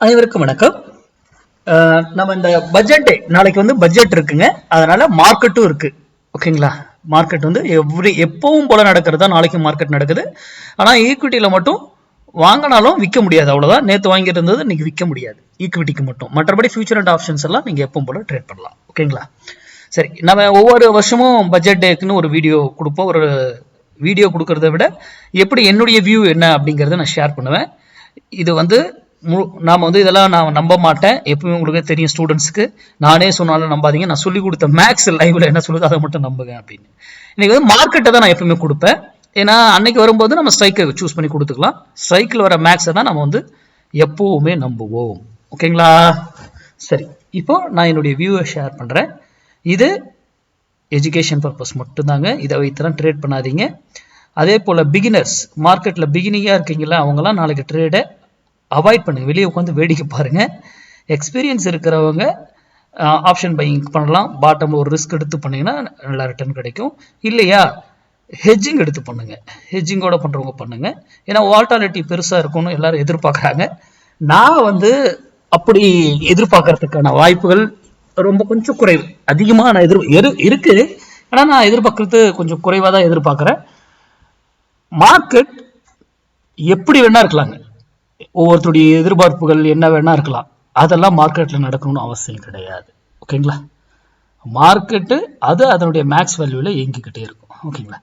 அனைவருக்கும் வணக்கம். நம்ம இந்த பட்ஜெட் நாளைக்கு வந்து பட்ஜெட் இருக்குங்க, அதனால மார்க்கெட்டும் இருக்கு. ஓகேங்களா? மார்க்கெட் வந்து எப்பவும் போல நடக்கிறதா நாளைக்கு மார்க்கெட் நடக்குது. ஆனால் ஈக்விட்டியில மட்டும் வாங்கினாலும் விற்க முடியாது, அவ்வளோதான். நேற்று வாங்கிட்டு இருந்தது இன்னைக்கு விற்க முடியாது ஈக்விட்டிக்கு மட்டும். மற்றபடி ஃபியூச்சர் அண்ட் ஆப்ஷன்ஸ் எல்லாம் நீங்கள் எப்பவும் போல ட்ரேட் பண்ணலாம். ஓகேங்களா? சரி, நம்ம ஒவ்வொரு வருஷமும் பட்ஜெட் டேக்குன்னு ஒரு வீடியோ கொடுப்போம். ஒரு வீடியோ கொடுக்கறத விட எப்படி என்னுடைய வியூ என்ன அப்படிங்கிறத நான் ஷேர் பண்ணுவேன். இது வந்து நாம் வந்து இதெல்லாம் நான் நம்ப மாட்டேன். எப்பவுமே உங்களுக்கு தெரியும், ஸ்டூடெண்ட்ஸ்க்கு நானே சொன்னாலும் நம்பாதீங்க. நான் சொல்லி கொடுத்த மேக்ஸ் லைவ்ல என்ன சொல்லுது அதை மட்டும் நம்புங்க அப்படின்னு. இன்னைக்கு வந்து மார்க்கெட்டை தான் நான் எப்பவுமே கொடுப்பேன். ஏன்னா அன்னைக்கு வரும்போது நம்ம ஸ்ட்ரைக்கை சூஸ் பண்ணி கொடுத்துக்கலாம். ஸ்ட்ரைக்கில் வர மேக்ஸை தான் நம்ம வந்து எப்பவுமே நம்புவோம். ஓகேங்களா? சரி, இப்போ நான் என்னுடைய வியூவை ஷேர் பண்ணுறேன். இது எஜுகேஷன் பர்பஸ் மட்டும்தாங்க. இதை வைத்துலாம் ட்ரேட் பண்ணாதீங்க. அதே போல் பிகினர்ஸ், மார்க்கெட்டில் பிகினிங்காக இருக்கீங்களா, அவங்களாம் நாளைக்கு ட்ரேடை அவாய்ட் பண்ணுங்க. வெளியே உட்காந்து வேடிக்கை பாருங்க. எக்ஸ்பீரியன்ஸ் இருக்கிறவங்க ஆப்ஷன் பையிங் பண்ணலாம். பாட்டம்ல ஒரு ரிஸ்க் எடுத்து பண்ணீங்கன்னா நல்லா ரிட்டர்ன் கிடைக்கும். இல்லையா ஹெட்ஜிங் எடுத்து பண்ணுங்க. ஹெட்ஜிங்கோட பண்றவங்க பண்ணுங்க. ஏன்னா வால்டாலிட்டி பெருசா இருக்கும்னு எல்லாரும் எதிர்பார்க்குறாங்க. நான் வந்து அப்படி எதிர்பார்க்கறதுக்கான வாய்ப்புகள் ரொம்ப கொஞ்சம் குறைவு. அதிகமாக நான் இருக்கு, ஆனால் நான் எதிர்பார்க்கறது கொஞ்சம் குறைவாக தான் எதிர்பார்க்குறேன். மார்க்கெட் எப்படி வேணா இருக்கலாங்க. ஒவ்வொருத்தருடைய எதிர்பார்ப்புகள் என்ன வேணா இருக்கலாம். அதெல்லாம் மார்க்கெட்ல நடக்கணும்னு அவசியம் கிடையாது. ஓகேங்களா? மார்க்கெட்டு அது அதனுடைய மேக்ஸ் வேல்யூல இயங்கிக்கிட்டே இருக்கும். ஓகேங்களா?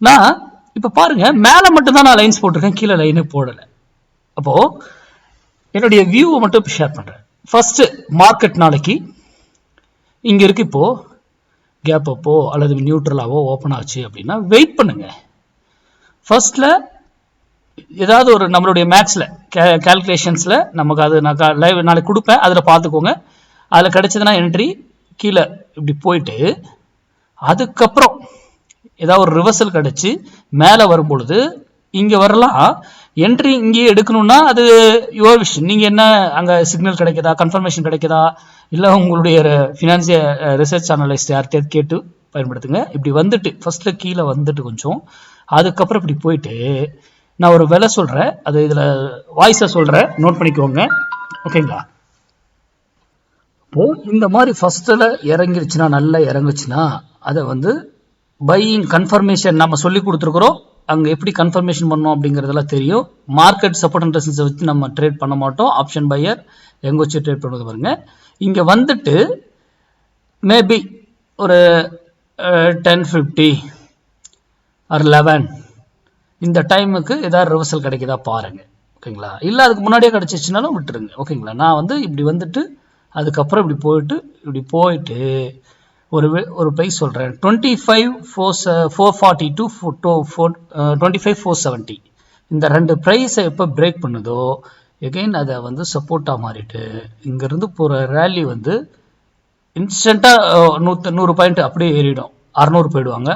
நான் இப்ப பாருங்க, மேல மட்டும் தான் நான் லைன்ஸ் போட்டிருக்கேன், கீழே லைனே போடல. அப்போ என்னுடைய வியூவை மட்டும் ஷேர் பண்றேன். ஃபர்ஸ்ட் மார்க்கெட் நாளைக்கு இங்க இருக்கு. இப்போ கேப் அப்போ அல்லது நியூட்ரலாவோ ஓப்பன் ஆச்சு அப்படின்னா வெயிட் பண்ணுங்க. ஃபர்ஸ்ட்ல ஏதாவது ஒரு நம்மளுடைய மேக்ஸில் கேல்குலேஷன்ஸில் நமக்கு அது நான் லைவ் நாளைக்கு கொடுப்பேன், அதில் பார்த்துக்கோங்க. அதில் கிடைச்சதுன்னா என்ட்ரி கீழே இப்படி போயிட்டு அதுக்கப்புறம் ஏதாவது ஒரு ரிவர்சல் கிடைச்சி மேலே வரும்பொழுது இங்கே வரலாம். என்ட்ரி இங்கேயே எடுக்கணும்னா அது யுவர் விஷயம். நீங்கள் என்ன அங்கே சிக்னல் கிடைக்குதா, கன்ஃபர்மேஷன் கிடைக்குதா, இல்லை உங்களுடைய ஃபினான்சியல் ரிசர்ச் அனலிஸ்ட் யார்கிட்டயாவது கேட்டு பயன்படுத்துங்க. இப்படி வந்துட்டு ஃபர்ஸ்ட்ல கீழே வந்துட்டு கொஞ்சம் அதுக்கப்புறம் இப்படி போயிட்டு நான் ஒரு விலை சொல்றேன், அது இதுல வாய்ஸா சொல்றேன், நோட் பண்ணிக்கோங்க. ஓகேங்களா? இப்போ இந்த மாதிரி ஃபர்ஸ்ட்ல இறங்கிருச்சுன்னா, நல்லா இறங்குச்சுன்னா அதை வந்து பையிங் கன்ஃபர்மேஷன் நம்ம சொல்லி கொடுத்துருக்குறோம். அங்க எப்படி கன்ஃபர்மேஷன் பண்ணோம் அப்படிங்கிறதெல்லாம் தெரியும். மார்க்கெட் சப்போர்ட் அண்ட் ரெசிஸ்டன்ஸ் வச்சு நம்ம ட்ரேட் பண்ண மாட்டோம். ஆப்ஷன் பையர் எங்க வச்சு ட்ரேட் பண்ணுறது பாருங்க. இங்க வந்துட்டு மேபி ஒரு 10:50 or 11 இந்த டைமுக்கு ஏதாவது ரிவர்சல் கிடைக்குதா பாருங்க. ஓகேங்களா? இல்லை அதுக்கு முன்னாடியே கிடைச்சிச்சுனாலும் விட்டுருங்க. ஓகேங்களா? நான் வந்து இப்படி வந்துட்டு அதுக்கப்புறம் இப்படி போயிட்டு ஒரு ப்ரைஸ் சொல்றேன், 25,440 to 25,470. இந்த ரெண்டு ப்ரைஸை எப்போ பிரேக் பண்ணுதோ எகைன் அதை வந்து சப்போர்ட்டா மாறிட்டு இங்கிருந்து போற ரேலி வந்து இன்ஸ்டன்டா 100 பாயிண்ட் அப்படியே ஏறிடும், 600 போயிடுவாங்க.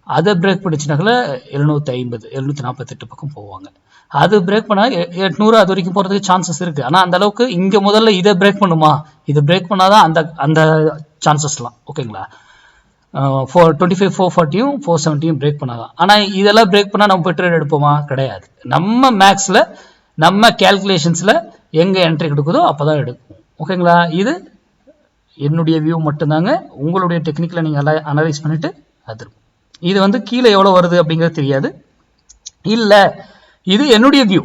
அதை பிரேக் பண்ணிச்சுனாக்கல 750 748 பக்கம் போவாங்க. அது பிரேக் பண்ணா 800 அது வரைக்கும் போறதுக்கு சான்சஸ் இருக்கு. ஆனா அந்த அளவுக்கு இங்க முதல்ல இதை பிரேக் பண்ணுமா, இதை பிரேக் பண்ணாதான் அந்த சான்சஸ்லாம். ஓகேங்களா? 25,440 470 பிரேக் பண்ணாதான். ஆனா இதெல்லாம் பிரேக் பண்ணா நம்ம போய் ட்ரேட் எடுப்போமா? கிடையாது. நம்ம மேக்ஸ்ல நம்ம கேல்குலேஷன்ஸ்ல எங்க என்ட்ரி கொடுக்குதோ அப்பதான் எடுக்கும். ஓகேங்களா? இது என்னுடைய வியூ மட்டும்தாங்க. உங்களுடைய டெக்னிக்கலை நீங்க அனலைஸ் பண்ணிட்டு அது இருக்கும். இது வந்து கீழே எவ்வளவு வருது அப்படிங்கிறது தெரியாது. இல்ல இது என்னுடைய வியூ,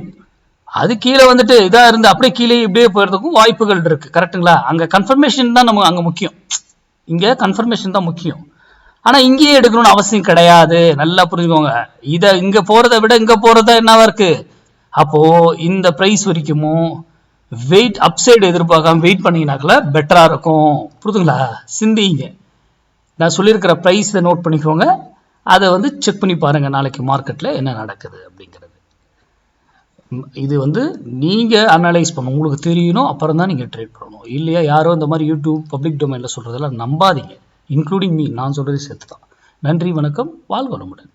அது கீழே வந்துட்டு இதா இருந்து அப்படியே கீழே இப்படியே போறதுக்கும் வாய்ப்புகள் இருக்கு. கரெக்டுங்களா? அங்க கன்ஃபர்மேஷன் தான் நம்ம அங்க முக்கியம். இங்க கன்ஃபர்மேஷன் தான் முக்கியம். ஆனா இங்கேயே எடுக்கணும்னு அவசியம் கிடையாது. நல்லா புரிஞ்சுக்கோங்க. இத இங்க போறதை விட இங்க போறதா என்னவா இருக்கு. அப்போ இந்த பிரைஸ் வரைக்குமோ வெயிட் அப்சைடு எதிர்பார்க்காம வெயிட் பண்ணீங்கன்னாக்கல பெட்டரா இருக்கும். புரியுதுங்களா? சிந்திங்க. நான் சொல்லியிருக்கிற பிரைஸை நோட் பண்ணிக்கோங்க. அதை வந்து செக் பண்ணி பாருங்க நாளைக்கு மார்க்கெட்ல என்ன நடக்குது அப்படிங்கிறது. இது வந்து நீங்க அனலைஸ் பண்ணணும், உங்களுக்கு தெரியணும், அப்புறம் தான் நீங்க ட்ரேட் பண்ணணும். இல்லையா யாரோ இந்த மாதிரி யூடியூப் பப்ளிக் டொமைன்ல சொல்றதெல்லாம் நம்பாதீங்க. இன்க்ளூடிங் மீ, நான் சொல்றது சேர்த்து தான். நன்றி, வணக்கம், வாழ்க வளமுடன்.